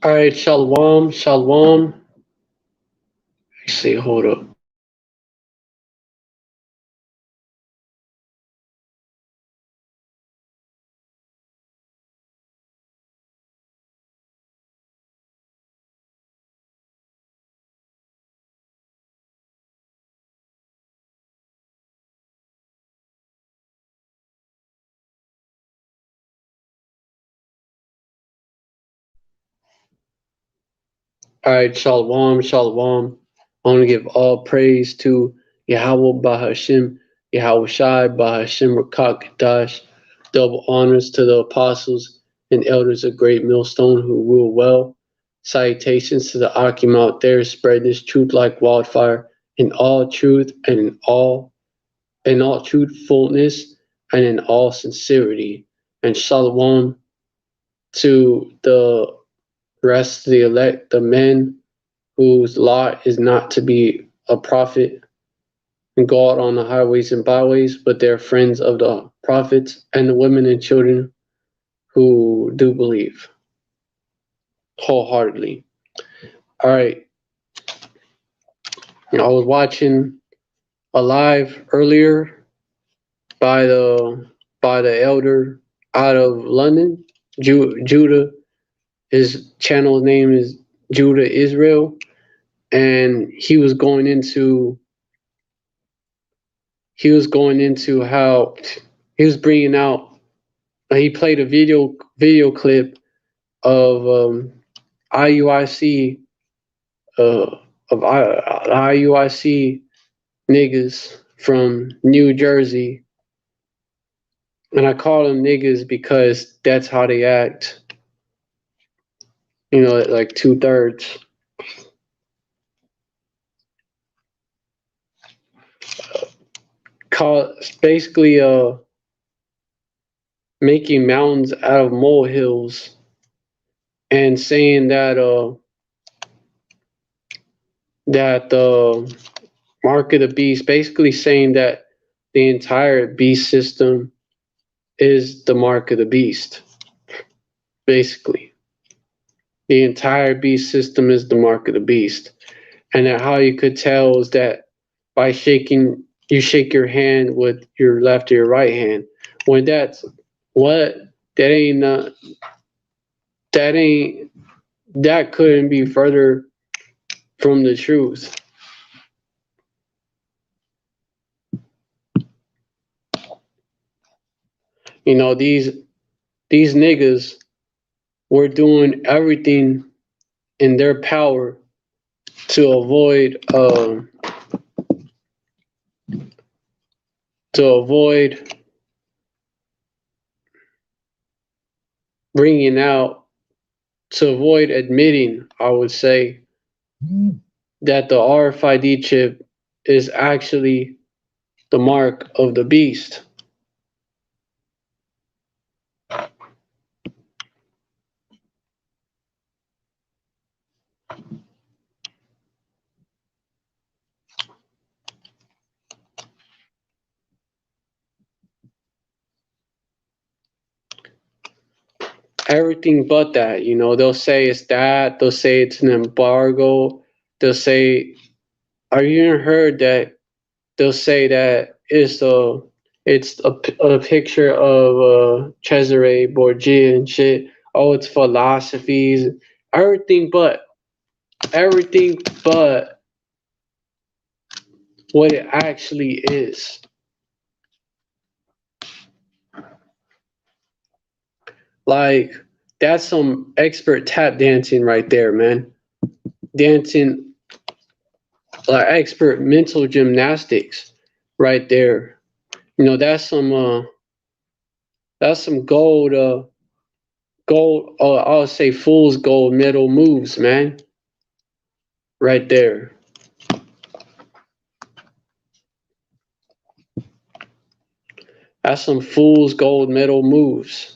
All right, shalom, shalom. Actually, hold up. All right, shalom, shalom. I want to give all praise to Yahweh Bahashim, Yahweh Shai Bahashim Rakak. Double honors to the apostles and elders of Great Millstone who rule well. Salutations to the Akim out there spreading this truth like wildfire in all truth and in all truthfulness and in all sincerity. And shalom to the rest of the elect, the men whose lot is not to be a prophet and go out on the highways and byways, but they're friends of the prophets and the women and children who do believe wholeheartedly. All right. I was watching a live earlier by the elder out of London, Judah. His channel name is Judah Israel, and he was going into how he was bringing out. He played a video clip of IUIC IUIC niggas from New Jersey, and I call them niggas because that's how they act. You know, like 2/3. Basically making mountains out of molehills and saying that the mark of the beast, basically saying that the entire beast system is the mark of the beast. Basically, the entire beast system is the mark of the beast, and that how you could tell is that by you shake your hand with your left or your right hand. When that's what that ain't that ain't that couldn't be further from the truth. You know, these niggas were doing everything in their power to avoid bringing out, to avoid admitting, I would say, that the RFID chip is actually the mark of the beast. Everything but that, you know, they'll say it's that, they'll say it's an embargo, they'll say, are you even heard that they'll say that it's a picture of Cesare Borgia and shit. Oh, it's philosophies, everything but what it actually is. Like, that's some expert tap dancing right there, man. Dancing, like expert mental gymnastics right there. You know, that's some gold I'll say fool's gold medal moves, man. Right there. That's some fool's gold medal moves.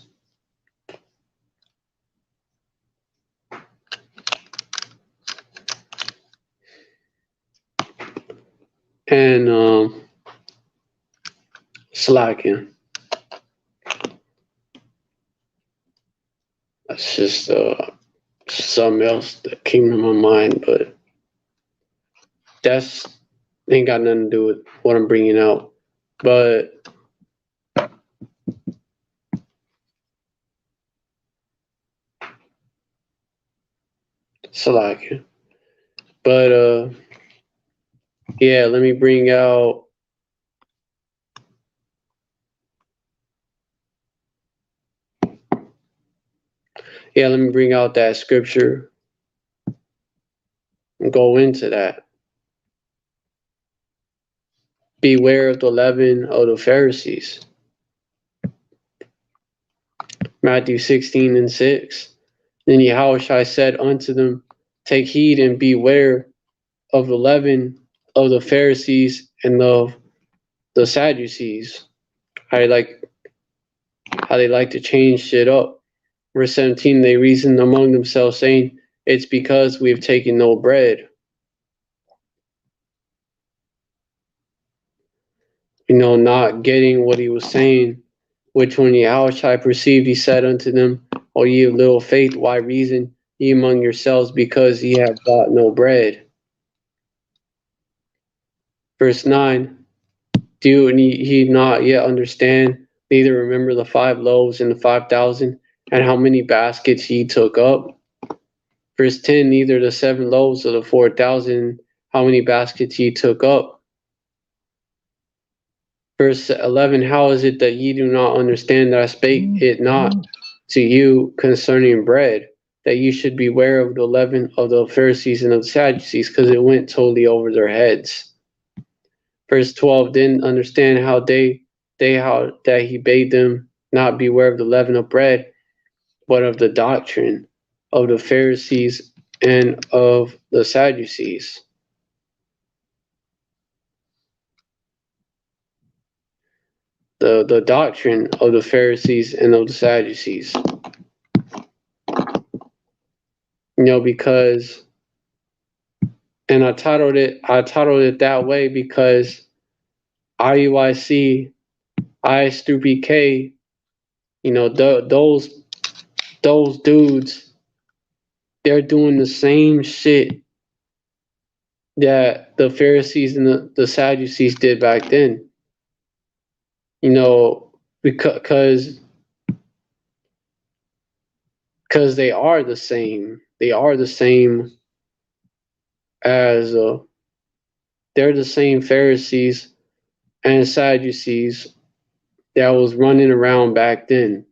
And slacking. That's just something else that came to my mind, but that's ain't got nothing to do with what I'm bringing out. But Salakia. But yeah, let me bring out that scripture and go into that. Beware of the leaven of the Pharisees. Matthew 16:6. Then Yahushua said unto them, take heed and beware of the leaven of the Pharisees and of the Sadducees. How they like to change shit up. Verse 17, they reasoned among themselves, saying, it's because we have taken no bread. Not getting what he was saying, which when Yahushua perceived, he said unto them, O ye of little faith, why reason ye among yourselves, because ye have bought no bread? Verse 9, do ye not yet understand, neither remember the 5 loaves and the 5,000, and how many baskets ye took up? Verse 10, neither the 7 loaves of the 4,000, how many baskets ye took up? Verse 11, how is it that ye do not understand that I spake it not to you concerning bread, that you should beware of the leaven of the Pharisees and of the Sadducees, because it went totally over their heads. Verse 12, didn't understand how that he bade them not beware of the leaven of bread, but of the doctrine of the Pharisees and of the Sadducees. The doctrine of the Pharisees and of the Sadducees. Because, and I titled it that way because IUIC, ISTHRUPK, those dudes, they're doing the same shit that the Pharisees and the Sadducees did back then. Because they are the same. They are the same as they're the same Pharisees and Sadducees that was running around back then.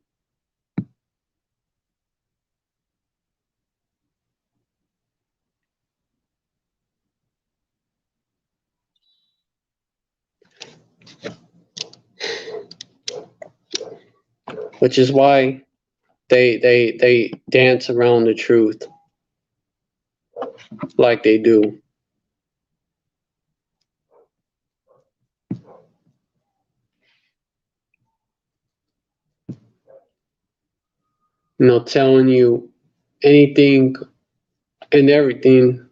Which is why they dance around the truth like they do. Telling you anything and everything,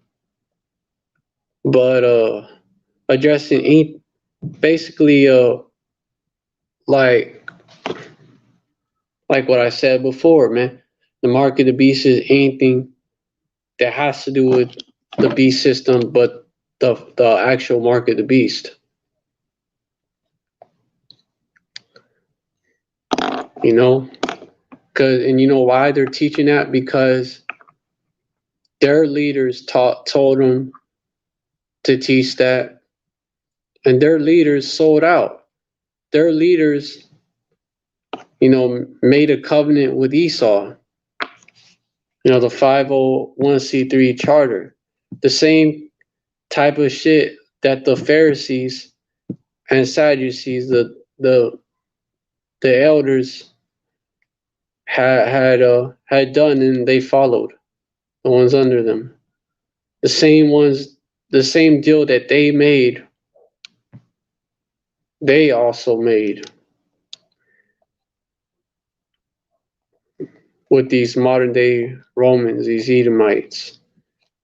but addressing basically like what I said before, man. The mark of the beast is anything that has to do with the beast system, but the actual mark of the beast. And you know why they're teaching that? Because their leaders told them to teach that, and their leaders sold out. Their leaders, made a covenant with Esau. The 501c3 charter, the same type of shit that the Pharisees and Sadducees, the elders had done, and they followed the ones under them. The same deal that they made, they also made with these modern day Romans, these Edomites.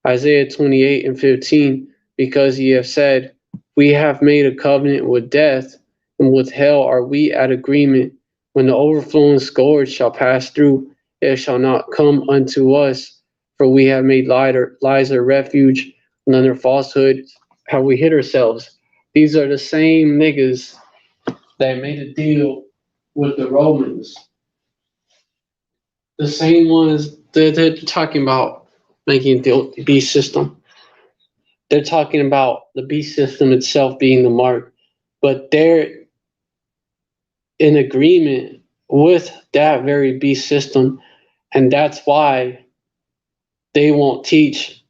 Isaiah 28:15, because ye have said, we have made a covenant with death, and with hell are we at agreement. When the overflowing scourge shall pass through, it shall not come unto us, For we have made lies our refuge, and under falsehood have we hid ourselves. These are the same niggas that made a deal with the Romans. The same ones that they're talking about making the beast system. They're talking about the beast system itself being the mark, but they're in agreement with that very beast system, and that's why they won't teach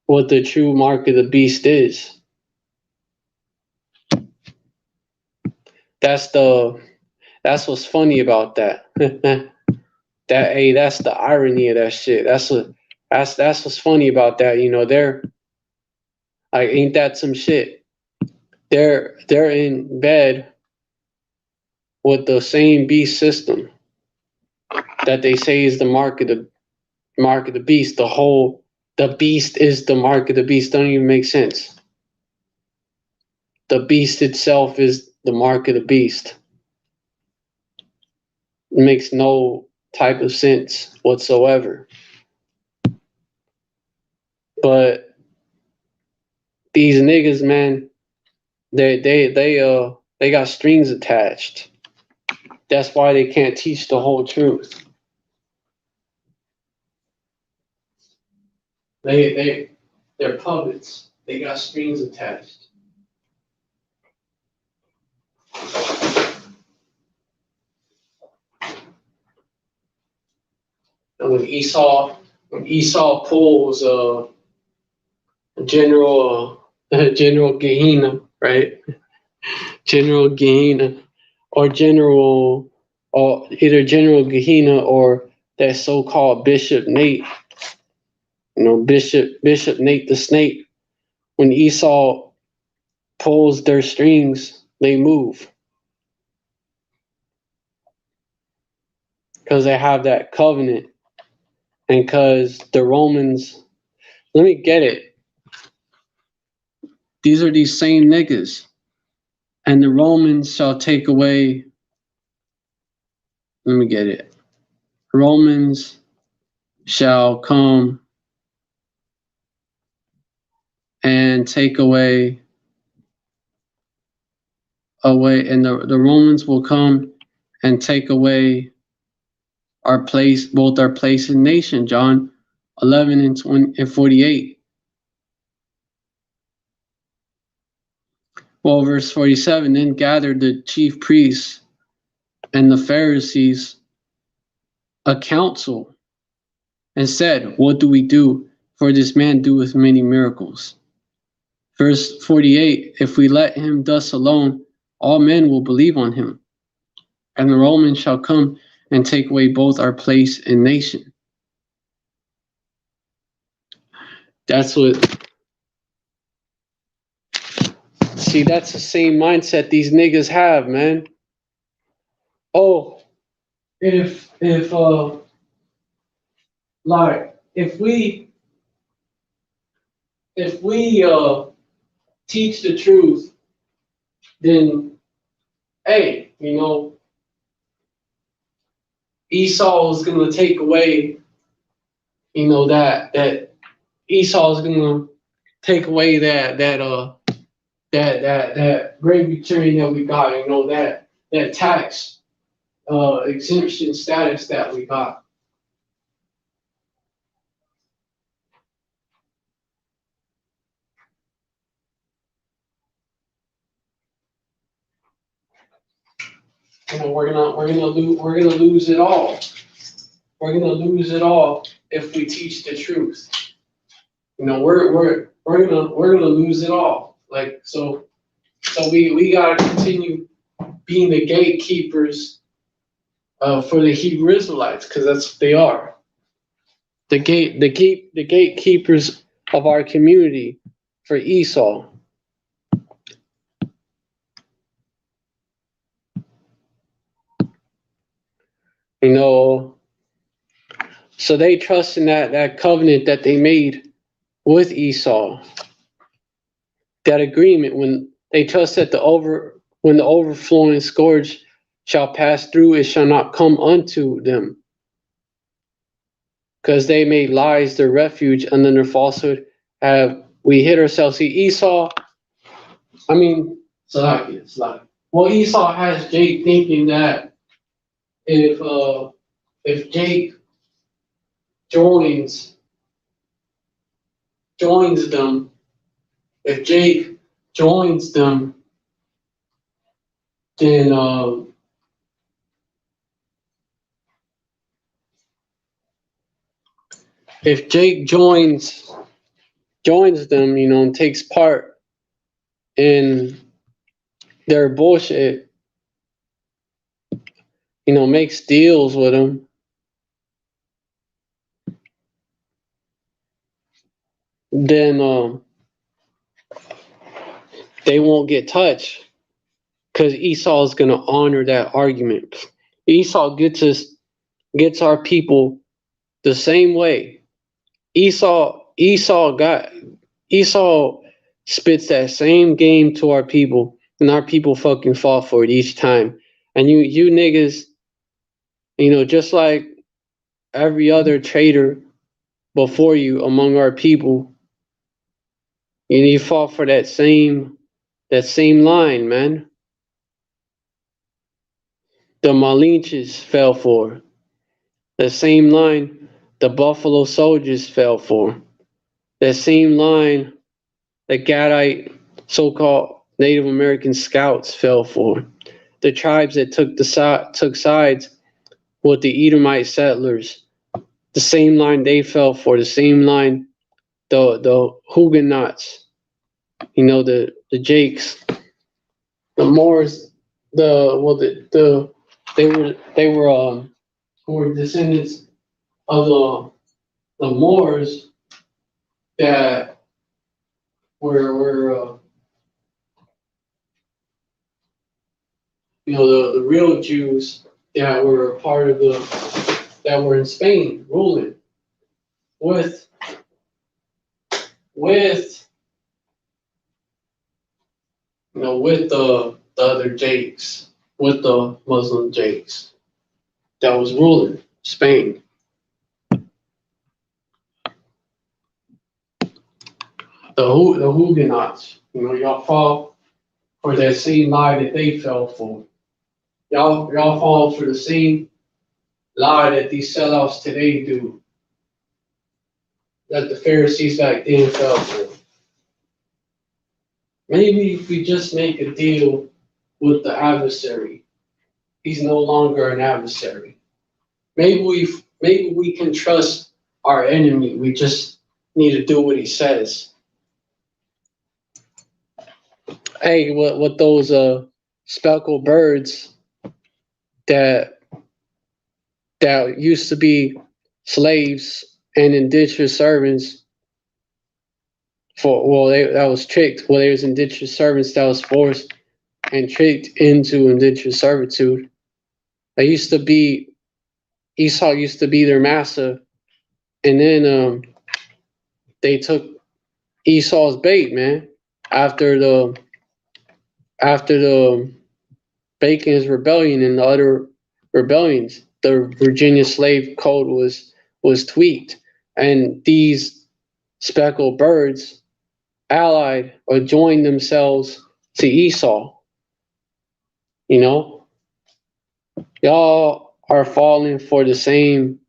what the true mark of the beast is. That's what's funny about that. That's the irony of that shit. That's what's funny about that. You know, they're like, ain't that some shit? They're in bed with the same beast system that they say is the mark of the beast. The beast is the mark of the beast. Don't even make sense. The beast itself is the mark of the beast. It makes no type of sense whatsoever. But these niggas, man, they got strings attached. That's why they can't teach the whole truth. They're puppets. They got strings attached. And when Esau pulls General Gehenna, right? General Gehenna, or either General Gehenna or that so-called Bishop Nate. You know, Bishop Nate the Snake. When Esau pulls their strings, they move. Because they have that covenant. And because the Romans, let me get it. These are these same niggas. And the Romans shall take away, let me get it. Romans shall come and take away, and the Romans will come and take away our place, both our place and nation. John 11 and 48. Well, verse 47, then gathered the chief priests and the Pharisees a council and said, what do we do? For this man doeth many miracles. Verse 48, if we let him thus alone, all men will believe on him. And the Romans shall come and take away both our place and nation. That's the same mindset these niggas have, man. Oh, if we teach the truth, then hey, you know, Esau is gonna take away, you know, that Esau is gonna take away that gravy train that we got, you know, that tax exemption status that we got. You know, we're gonna lose it all. We're gonna lose it all if we teach the truth. You know, we're gonna lose it all. Like so we gotta continue being the gatekeepers for the Hebrew Israelites, because that's what they are. The gatekeepers of our community for Esau. You know, so they trust in that covenant that they made with Esau. That agreement, when they trust that when the overflowing scourge shall pass through, it shall not come unto them. because they made lies their refuge, and then their falsehood have we hid ourselves. See, Esau, I mean, it's like, well, Esau has Jake thinking that if Jake joins them, if Jake joins them, then if Jake joins them, and takes part in their bullshit, makes deals with them, then they won't get touched, because Esau is going to honor that argument. Esau gets our people the same way. Esau spits that same game to our people, and our people fucking fall for it each time. And you niggas, just like every other traitor before you among our people, you fall for that same line, man. The Malinches fell for the same line. The Buffalo Soldiers fell for that same line. The Gadite, so-called Native American scouts, fell for. The tribes that took sides with the Edomite settlers, the same line they fell for. The same line the Huguenots, the Jakes, the Moors, they were descendants of the Moors that were the real Jews that were part of that were in Spain ruling with the other Jakes, with the Muslim Jakes that was ruling Spain. The Huguenots, y'all fall for that same lie that they fell for. Y'all fall for the same lie that these sellouts today do, that the Pharisees back then fell for. Maybe if we just make a deal with the adversary, he's no longer an adversary. Maybe we can trust our enemy. We just need to do what he says. Hey, what those speckled birds that used to be slaves and indentured servants that was tricked. They was indentured servants that was forced and tricked into indentured servitude. Esau used to be their master, and then they took Esau's bait, man. After the Bacon's rebellion and the other rebellions, the Virginia slave code was tweaked, and these speckled birds allied or joined themselves to Esau. Y'all are falling for the same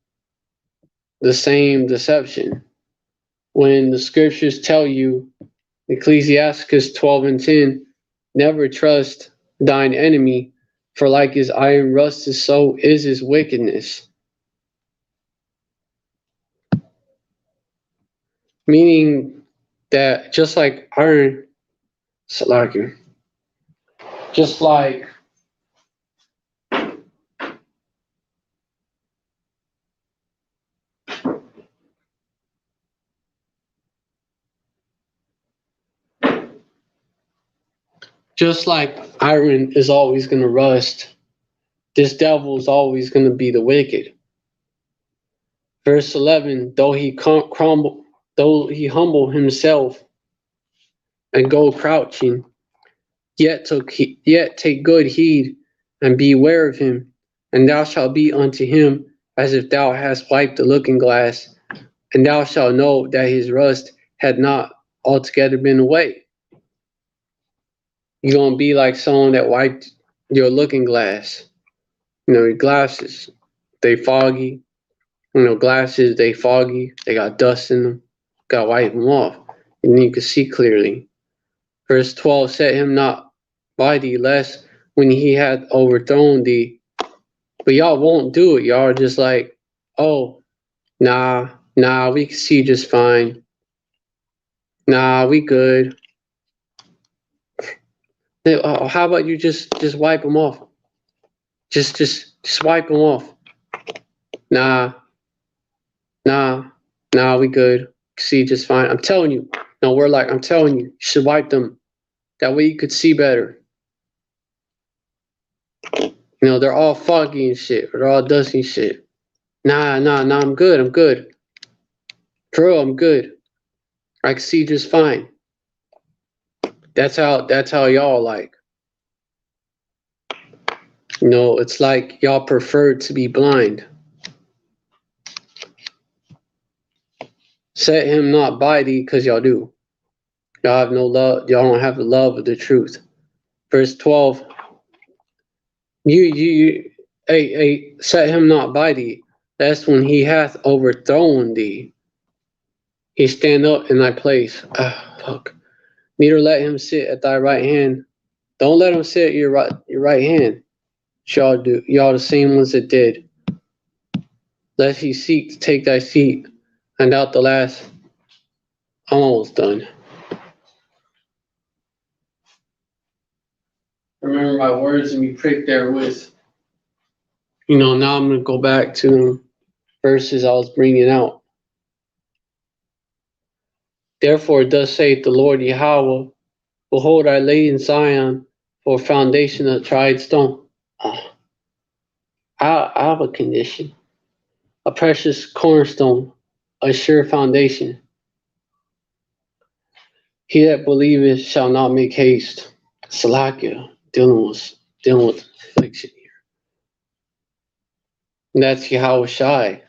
deception. When the scriptures tell you, Ecclesiastes 12:10, never trust thine enemy, for like his iron rusted, so is his wickedness. Meaning that just like iron, just like iron is always going to rust, this devil is always going to be the wicked. Verse 11, though he humble himself and go crouching, yet take good heed and beware of him, and thou shalt be unto him as if thou hast wiped the looking glass, and thou shalt know that his rust had not altogether been away. You're gonna be like someone that wiped your looking glass. Your glasses, they foggy. Glasses, they foggy. They got dust in them. Gotta wipe them off, and then you can see clearly. Verse 12, set him not by thee, lest when he hath overthrown thee. But y'all won't do it. Y'all are just like, oh, nah, we can see just fine. Nah, we good. How about you just wipe them off? Just wipe them off. Nah, we good. See just fine. I'm telling you. No, we're like, I'm telling you, you should wipe them. That way you could see better. They're all foggy and shit. They're all dusty and shit. Nah, I'm good. For real, I'm good. I can see just fine. That's how y'all like. It's like y'all prefer to be blind. Set him not by thee, because y'all do. Y'all have no love. Y'all don't have the love of the truth. Verse 12. Set him not by thee, lest when he hath overthrown thee, he stand up in thy place. Fuck. Neither let him sit at thy right hand. Don't let him sit at your right hand. Y'all the same ones that did. Lest he seek to take thy seat. And out the last. I'm almost done. Remember my words and be pricked therewith. Now I'm going to go back to the verses I was bringing out. Therefore, thus saith the Lord Yahweh, behold, I lay in Zion for a foundation of tried stone. I have a condition. A precious cornerstone, a sure foundation. He that believeth shall not make haste. Salakia, dealing with affliction here. And that's Yahweh Shai.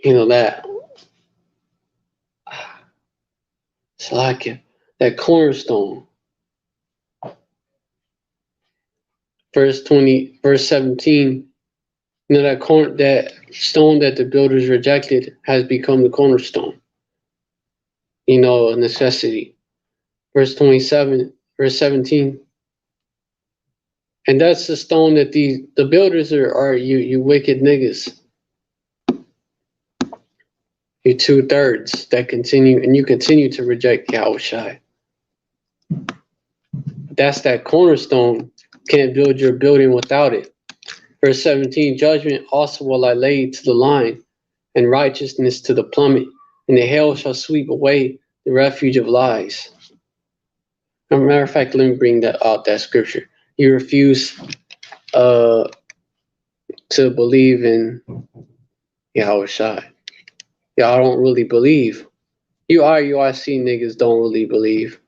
That Salakia, that cornerstone. Verse 17. That stone that the builders rejected has become the cornerstone. A necessity. Verse 17. And that's the stone that the builders are you wicked niggas. You 2/3 that continue, and you continue to reject Yahweh Shai. That's that cornerstone. Can't build your building without it. Verse 17, judgment also will I lay to the line, and righteousness to the plummet, and the hail shall sweep away the refuge of lies. As a matter of fact, let me bring that scripture. You refuse to believe in Yahweh Shai. Y'all don't really believe. You IUIC niggas don't really believe.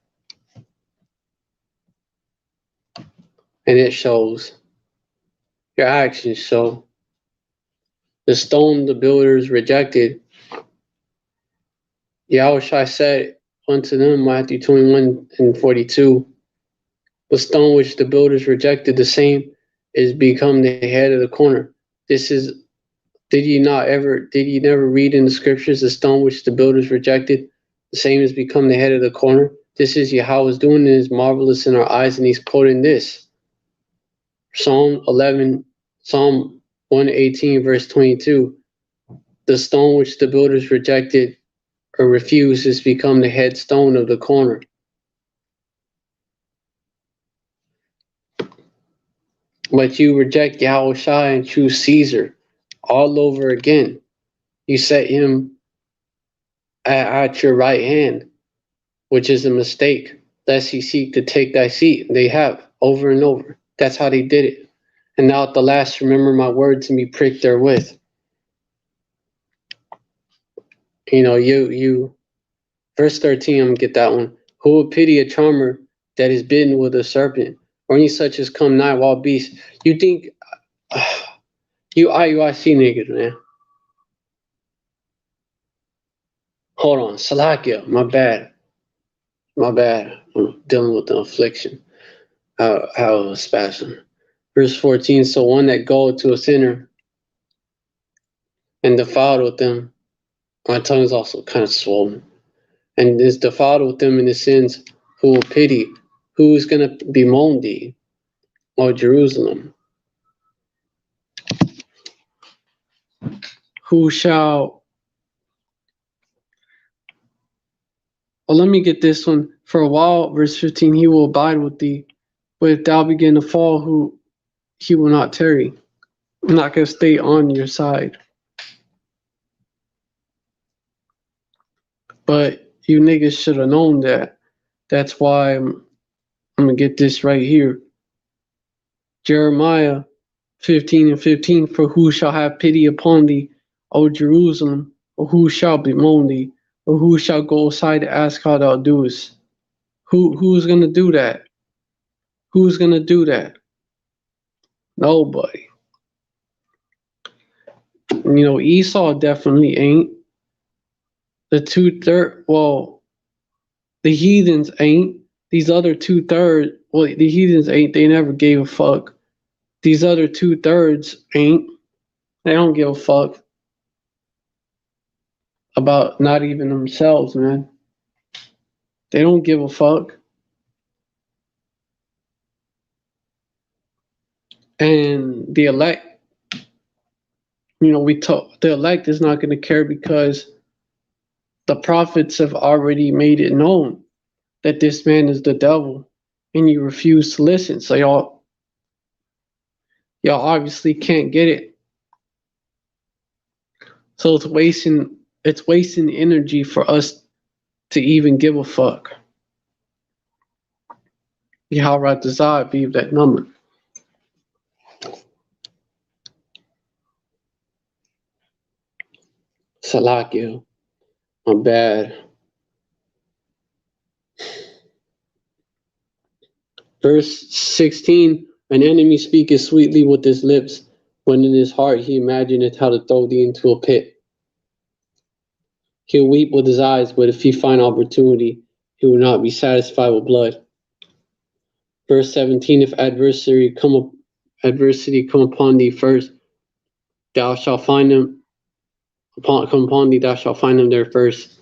And it shows. Your actions show. The stone the builders rejected, Yahweh Shai said unto them, Matthew 21:42, the stone which the builders rejected, the same is become the head of the corner. Did ye never read in the scriptures, the stone which the builders rejected, the same has become the head of the corner? This is Yahweh's doing, and is marvelous in our eyes, and he's quoting this. Psalm 118, verse 22. The stone which the builders rejected or refused has become the headstone of the corner. But you reject Yahweh Shai and choose Caesar all over again. You set him at your right hand, which is a mistake, lest he seek to take thy seat. They have, over and over. That's how they did it. And now at the last, remember my words and be pricked therewith. Verse 13, I'm going to get that one. Who would pity a charmer that is bitten with a serpent, or any such as come nigh wild beasts. You think you IUIC niggas, man. Hold on, Salakia, my bad. My bad. I'm dealing with the affliction. How a spasm. Verse 14, so one that goeth to a sinner and defiled with them. My tongue is also kind of swollen. And is defiled with them in the sins, who will pity, who is going to bemoan thee, O Jerusalem? Who shall, well, let me get this one. For a while, verse 15, he will abide with thee, but if thou begin to fall, he will not tarry. I'm not going to stay on your side. But you niggas should have known that. That's why I'm going to get this right here. Jeremiah 15:15, for who shall have pity upon thee, O Jerusalem? Or who shall bemoan thee? Or who shall go aside to ask how thou doest? Who's going to do that? Who's going to do that? Nobody. You know, Esau definitely ain't. The 2/3, well, the heathens ain't. These other 2/3, well, the heathens ain't. They never gave a fuck. These other 2/3 ain't. They don't give a fuck about not even themselves, man. They don't give a fuck. And the elect, you know, the elect is not going to care because the prophets have already made it known that this man is the devil, and you refuse to listen. So y'all obviously can't get it. So it's wasting energy for us to even give a fuck. Yahweh desire be that number. Salakia, I'm bad. Verse 16, an enemy speaketh sweetly with his lips, when in his heart he imagineth how to throw thee into a pit. He'll weep with his eyes, but if he find opportunity, he will not be satisfied with blood. Verse 17, if adversity come upon thee first, thou shalt find them come upon thee, thou shalt find them there first.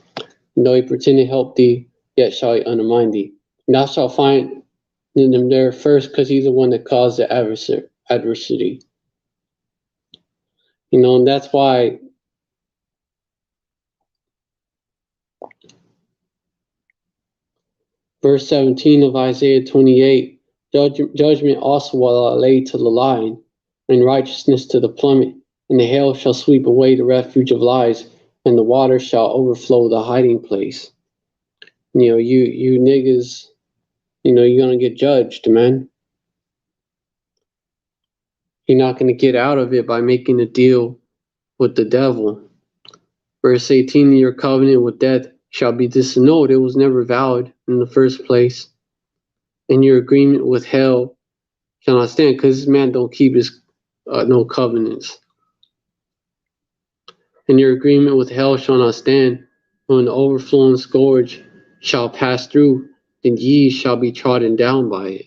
And though he pretend to help thee, yet shall he undermine thee. And thou shalt find them there first, because he's the one that caused the adversity. You know, and that's why verse 17 of Isaiah 28, judgment also will I lay to the lion, and righteousness to the plummet, and the hail shall sweep away the refuge of lies, and the water shall overflow the hiding place. You know, you niggas, you know, you're gonna get judged, man. You're not gonna get out of it by making a deal with the devil. Verse 18, your covenant with death shall be disannulled. It was never valid in the first place. And your agreement with hell shall not stand, because this man don't keep his no covenants. And your agreement with hell shall not stand. When the overflowing scourge shall pass through, then ye shall be trodden down by it.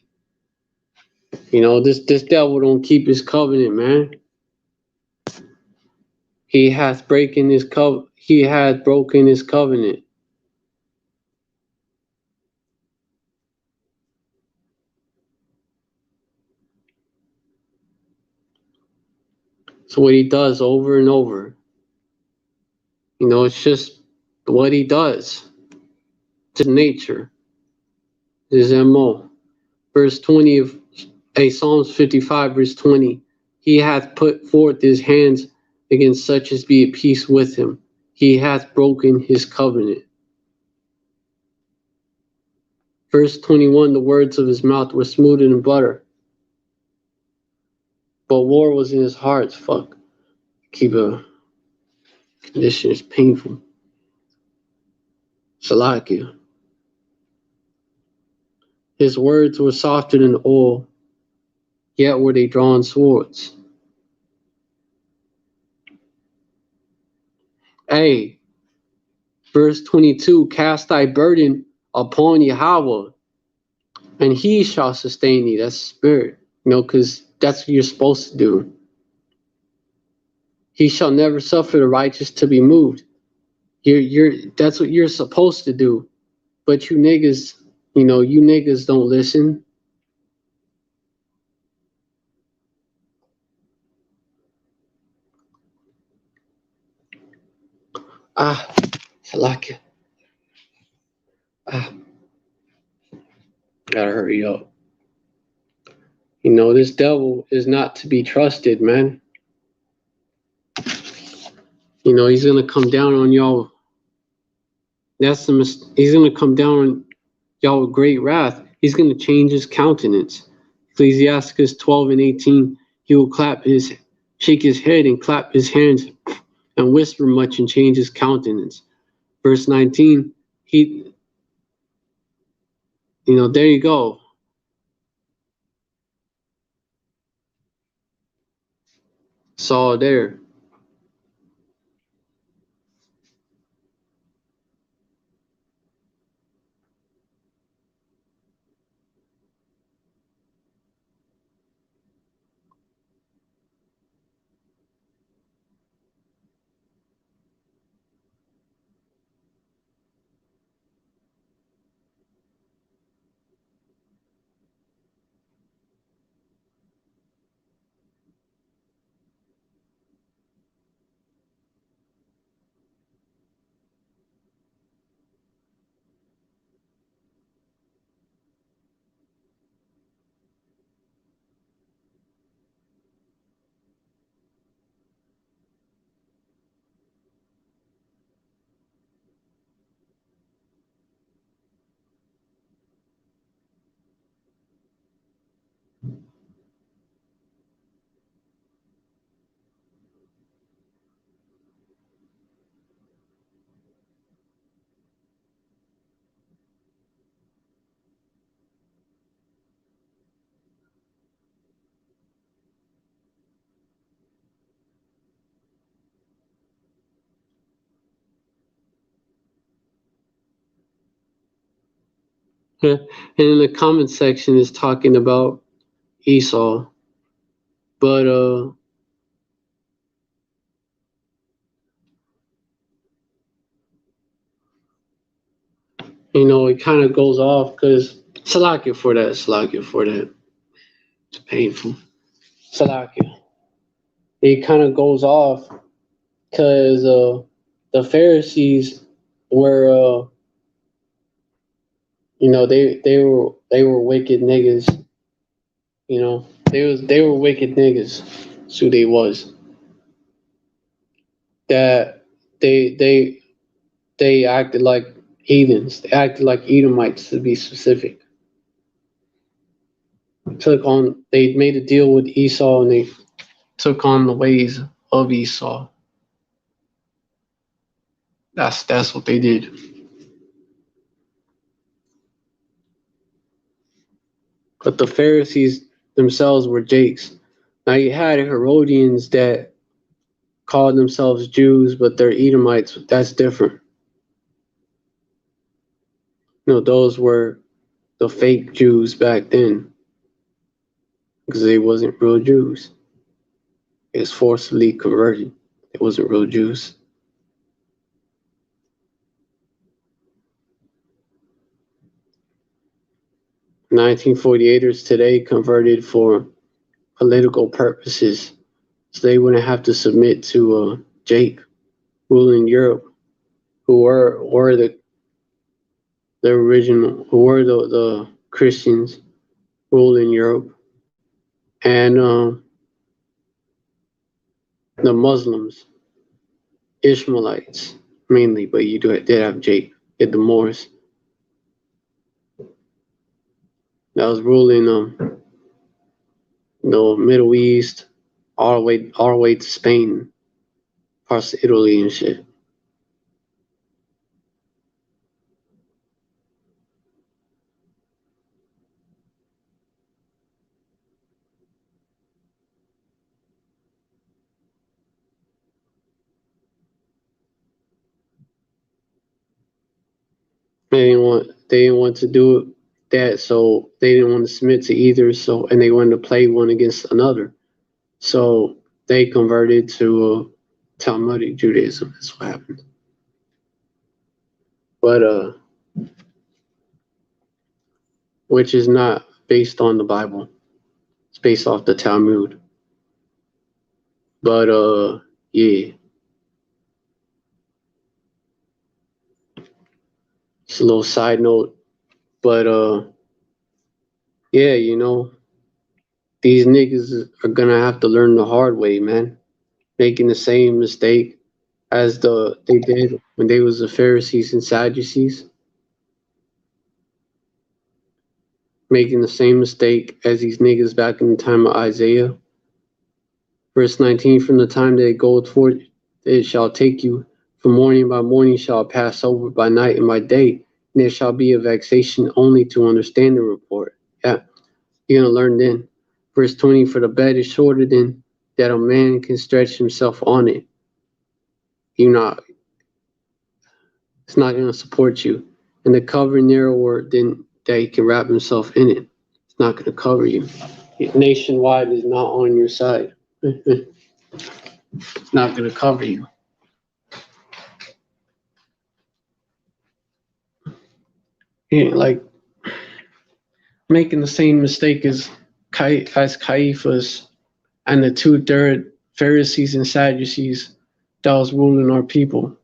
You know, this devil don't keep his covenant, man. He hath broken his covenant. So what he does over and over. You know, it's just what he does. It's his nature. His MO. Verse 20 of Psalms 55, verse 20. He hath put forth his hands against such as be at peace with him. He hath broken his covenant. Verse 21, the words of his mouth were smoother than butter, but war was in his heart. Fuck. Keep a condition is painful. Salakia. His words were softer than oil, yet were they drawn swords. Hey, verse 22, cast thy burden upon Yahweh, and he shall sustain thee. That's spirit, because that's what you're supposed to do. He shall never suffer the righteous to be moved. That's what you're supposed to do. But you niggas, you niggas don't listen. I like it. Gotta hurry up. This devil is not to be trusted, man. He's gonna come down on y'all. He's gonna come down on y'all with great wrath. He's gonna change his countenance. Ecclesiasticus 12:18. He will shake his head and clap his hands and whisper much and change his countenance. Verse 19. There you go. It's all there. And in the comment section is talking about Esau. But it kind of goes off because Salakia for that. It's painful. Salakia. It kind of goes off because the Pharisees were they were wicked niggas. They were wicked niggas. That's who they was. That they acted like heathens. They acted like Edomites, to be specific. They made a deal with Esau and they took on the ways of Esau. That's what they did. But the Pharisees themselves were Jakes. Now you had Herodians that called themselves Jews, but they're Edomites. That's different. Those were the fake Jews back then, because they wasn't real Jews. It was forcibly converted. It wasn't real Jews. "1948ers today converted for political purposes, so they wouldn't have to submit to Jake ruling Europe, who were the original, who were the Christians ruling Europe, and the Muslims, Ishmaelites mainly, but you did have Jake, the Moors that was ruling the Middle East, all the way to Spain, parts of Italy and shit. They didn't want to do that, so they didn't want to submit to either. So, and they wanted to play one against another. So they converted to Talmudic Judaism. That's what happened. But which is not based on the Bible. It's based off the Talmud. But yeah. It's a little side note. But yeah, these niggas are gonna have to learn the hard way, man. Making the same mistake as they did when they was the Pharisees and Sadducees. Making the same mistake as these niggas back in the time of Isaiah. Verse 19, from the time they go toward it shall take you, from morning by morning shall pass over, by night and by day, and there shall be a vexation only to understand the report. Yeah, you're gonna learn then. Verse 20, for the bed is shorter than that a man can stretch himself on it. It's not gonna support you. And the cover narrower than that he can wrap himself in it. It's not gonna cover you. Nationwide is not on your side. It's not gonna cover you. Yeah, like making the same mistake as Caiaphas and the 2/3 Pharisees and Sadducees that was ruling our people.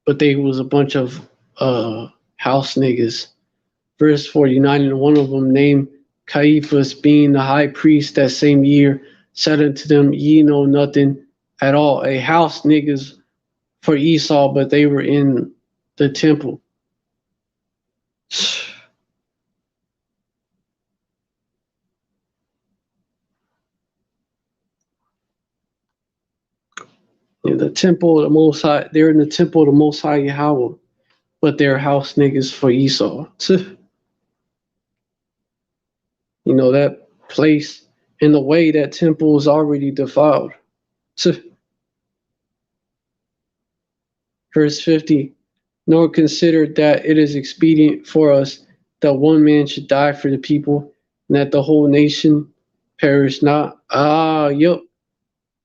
But they was a bunch of house niggas. Verse 49, and one of them named Caiaphas, being the high priest that same year, said unto them, ye know nothing at all. A house niggas for Esau, but they were in the temple. In the temple of the Most High, they're in the temple of the Most High Yahweh, but they're house niggas for Esau. That place in the way that temple is already defiled. Verse 50, nor consider that it is expedient for us that one man should die for the people, and that the whole nation perish not. Yep.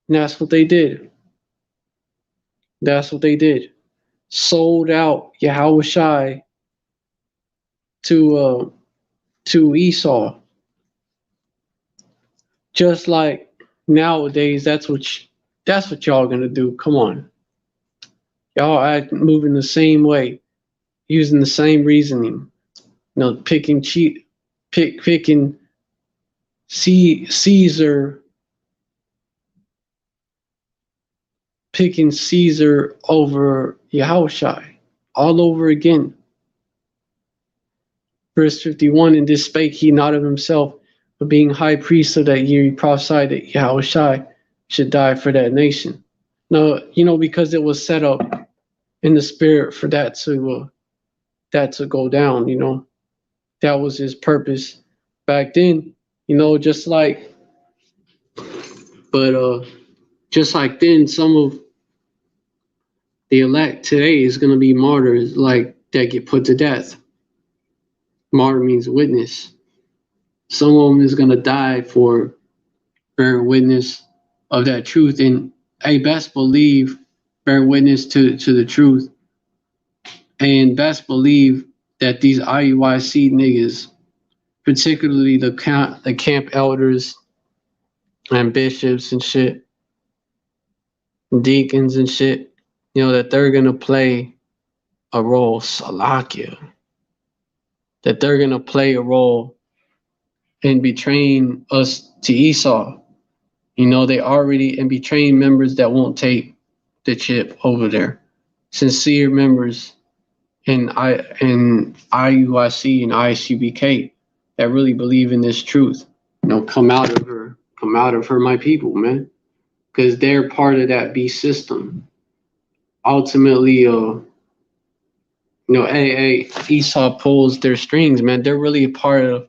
And that's what they did. That's what they did. Sold out Yahushai to Esau. Just like nowadays, that's what y'all gonna do. Come on, y'all are moving the same way, using the same reasoning. Picking Caesar, picking Caesar over Yahushai all over again. Verse 51, and this spake he not of himself, but being high priest of that year, he prophesied that Yahushai should die for that nation. No, because it was set up in the spirit for that to go down. That was his purpose back then. Just like then, some of the elect today is going to be martyrs, like that get put to death. Martyr means witness. Some of them is going to die for bearing witness of that truth, and I best believe bear witness to the truth, and best believe that these IUIC niggas, particularly the camp elders and bishops and shit, deacons and shit, that they're gonna play a role, Salakia, that they're gonna play a role in betraying us to Esau. They already in betraying members that won't take the chip over there. Sincere members in IUIC and ISTHRUPK that really believe in this truth. Come out of her, my people, man, because they're part of that beast system. Ultimately, Esau pulls their strings, man. They're really a part of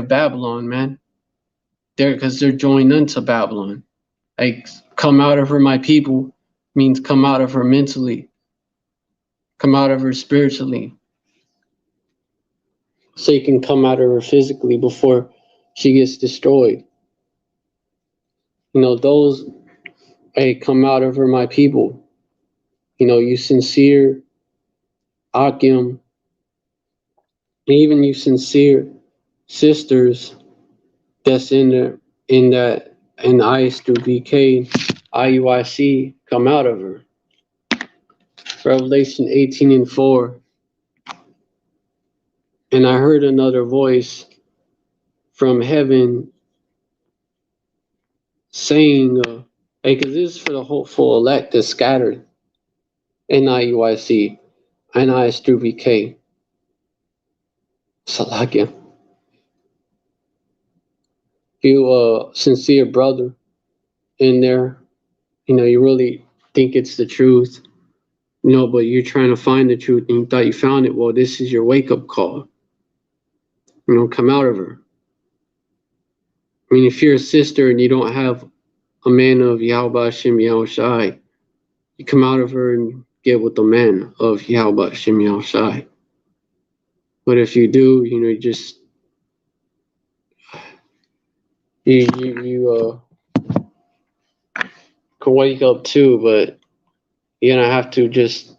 Babylon, man. Because they're joined into Babylon. Like, come out of her, my people, means come out of her mentally. come out of her spiritually, so you can come out of her physically before she gets destroyed. You know, those, hey, come out of her, my people. You know, you sincere Akim, even you sincere sisters that's in the in ISTHRUPK, IUIC, come out of her. Revelation 18:4. And I heard another voice from heaven saying, hey, because this is for the hopeful elect that's scattered in IUIC and ISTHRUPK. Salakia. You sincere brother in there, you know, you really think it's the truth, you know, but you're trying to find the truth and you thought you found it. Well, this is your wake-up call. You know, come out of her. I mean, if you're a sister and you don't have a man of Yahweh Hashem Yahushai, you come out of her and get with the man of Yahweh Hashem Yahushai. But if you do, you know, you just you can wake up too, but you're gonna have to just,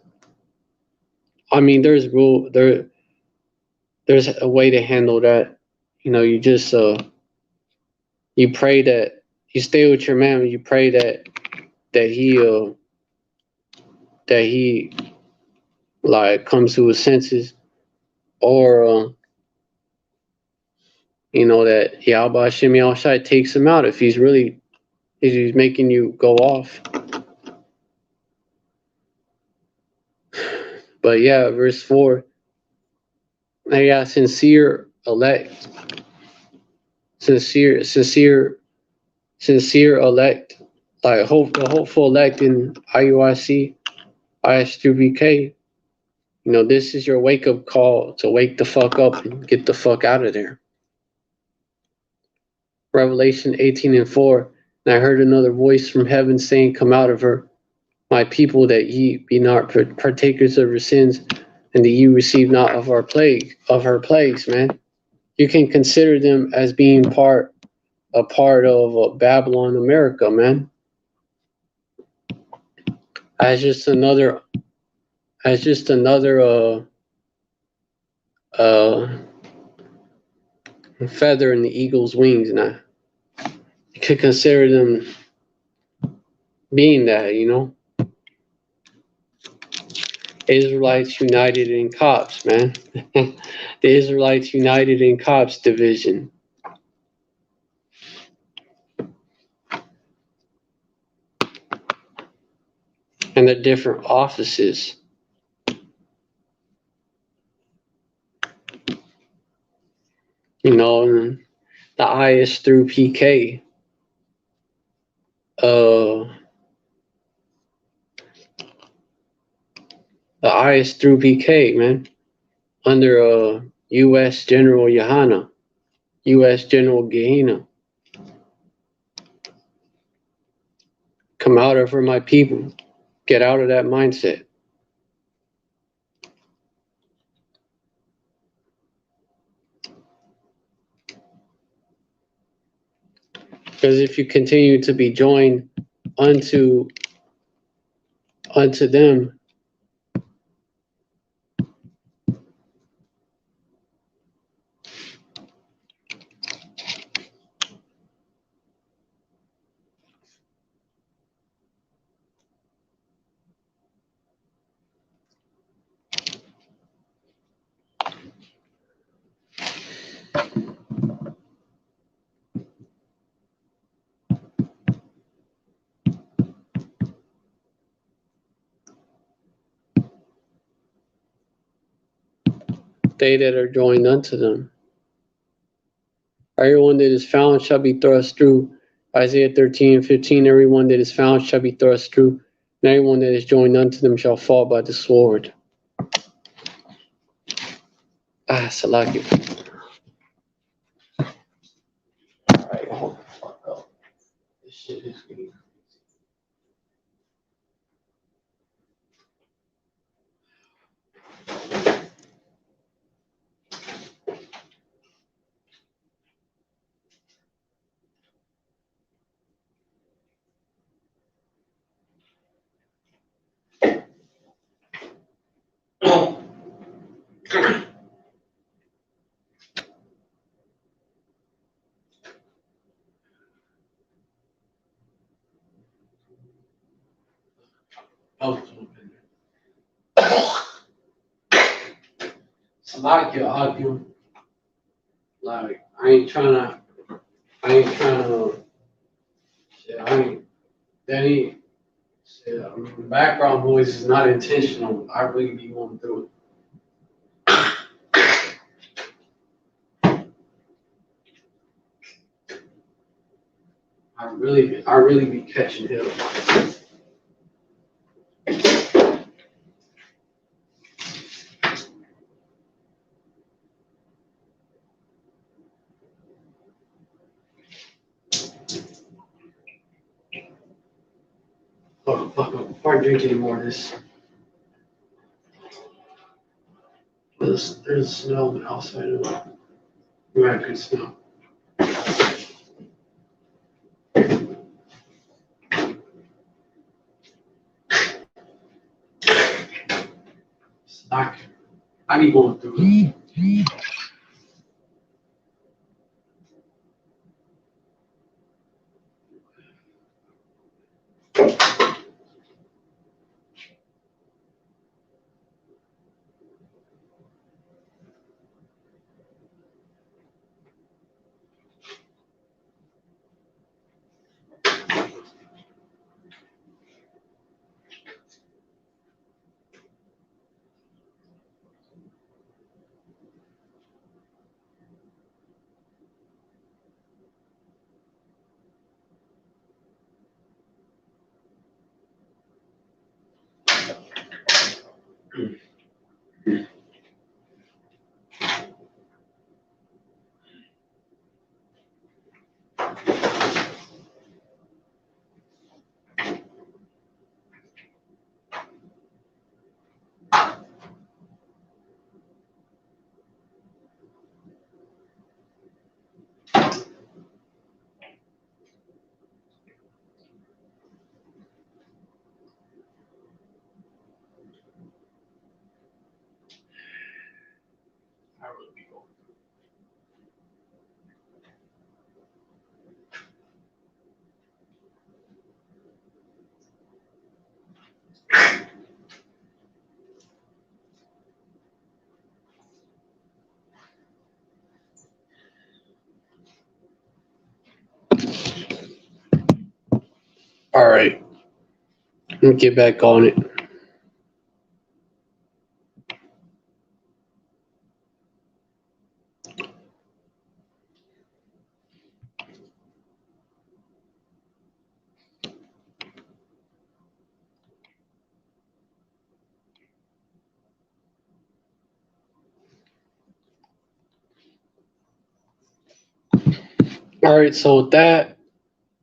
I mean, there's a way to handle that. You know, you just you pray that you stay with your man, you pray that he like comes to his senses, or you know, that Yahweh Hashem Yahushai takes him out if he's making you go off. But yeah, verse 4, they got sincere elect, sincere elect, like the hopeful elect in IUIC, ISTHRUPK. You know, this is your wake-up call to wake the fuck up and get the fuck out of there. Revelation 18:4, and I heard another voice from heaven saying, come out of her, my people, that ye be not partakers of her sins, and that ye receive not of her plagues, man. You can consider them as being a part of Babylon, America, man. As just another feather in the eagle's wings. Now, you could consider them being that, you know. Israelites united in cops, man. The Israelites united in cops division. And the different offices. You know, the ISTHRUPK. The ISTHRUPK, man. Under U.S. General Yohana. U.S. General Gehenna. Come out of her, my people. Get out of that mindset. Because if you continue to be joined unto them, they that are joined unto them. Everyone that is found shall be thrust through. Isaiah 13:15. Everyone that is found shall be thrust through, and everyone that is joined unto them shall fall by the sword. Salaki. Alright, hold the fuck up. This shit is getting Slovakia, Akim. Like, I ain't trying to, shit, that ain't, shit, I mean, the background noise is not intentional. I really be going through it. I really be catching hell. Oh, fuck, before I drink any more of this, there's a smell outside of it. Very good smell. I be going through it. All right, let me get back on it. All right, so with that,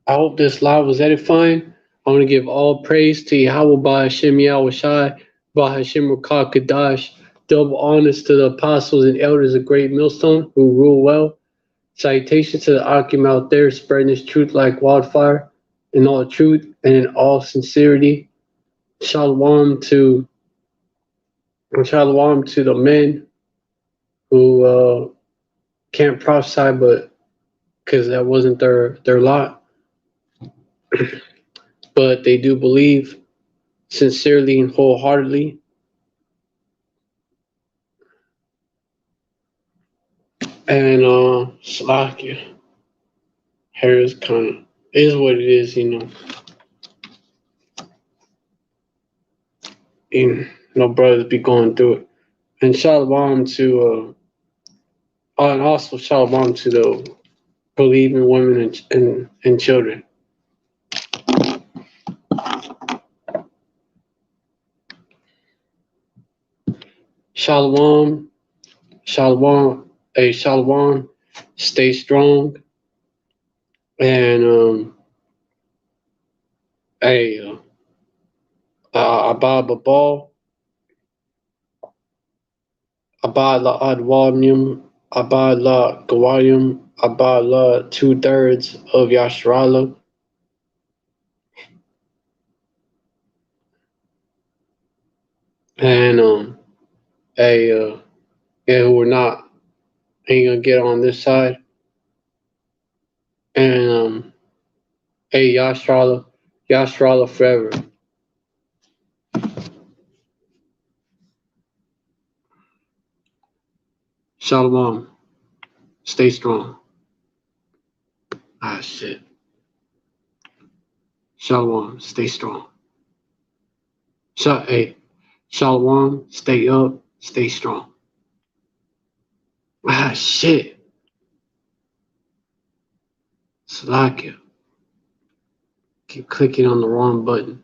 I hope this live was edifying. I want to give all praise to Yahweh Ba'Hashem Yahushai, Ba'Hashem Rakah Kadash, double honors to the apostles and elders of Great Millstone who rule well. Salutations to the Akim out there spreading this truth like wildfire in all truth and in all sincerity. Shalom to the men who can't prophesy, but because that wasn't their lot, but they do believe sincerely and wholeheartedly. And Slovakia, hair is is what it is, you know. And no brothers be going through it. And shalom to and also shalom to the believing women and children. Shalom, shalom, shalom. Stay strong, and abad babal, abad la adwamium, abad la gawayum, abad la 2/3 of Yashrala. And who are not ain't gonna get on this side. And Yashrala forever. Shalom. Stay strong. Ah, shit. Shalom. Stay strong. Hey. Shalom. Stay up. Stay strong. Ah, shit. Slakia. Keep clicking on the wrong button.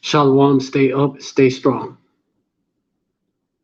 Shalom. Stay up. Stay strong.